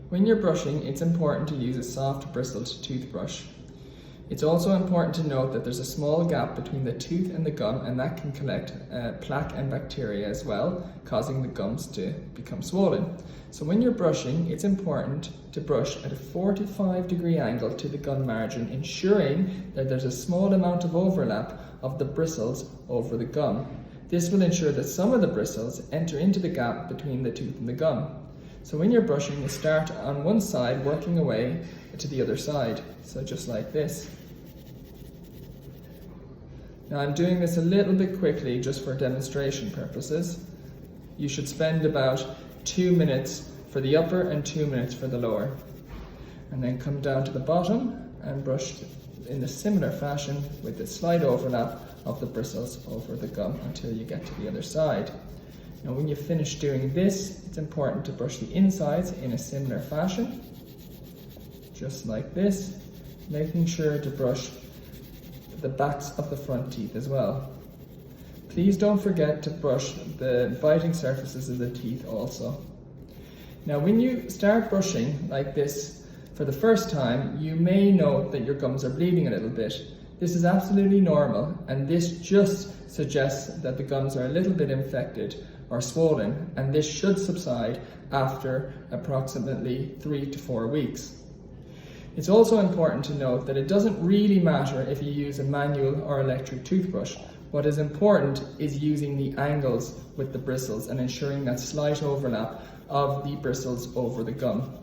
When you're brushing, it's important to use a soft bristled toothbrush. It's also important to note that there's a small gap between the tooth and the gum, and that can collect plaque and bacteria as well, causing the gums to become swollen. So when you're brushing, it's important to brush at a 45-degree angle to the gum margin, ensuring that there's a small amount of overlap of the bristles over the gum. This will ensure that some of the bristles enter into the gap between the tooth and the gum. So when you're brushing, you start on one side, working away to the other side. So just like this. Now I'm doing this a little bit quickly just for demonstration purposes. You should spend about 2 minutes for the upper and 2 minutes for the lower. And then come down to the bottom and brush in a similar fashion with a slight overlap of the bristles over the gum until you get to the other side. Now when you finish doing this, it's important to brush the insides in a similar fashion, just like this, making sure to brush the backs of the front teeth as well. Please don't forget to brush the biting surfaces of the teeth also. Now when you start brushing like this for the first time, you may note that your gums are bleeding a little bit. This is absolutely normal, and this just suggests that the gums are a little bit infected or swollen, and this should subside after approximately 3 to 4 weeks. It's also important to note that it doesn't really matter if you use a manual or electric toothbrush. What is important is using the angles with the bristles and ensuring that slight overlap of the bristles over the gum.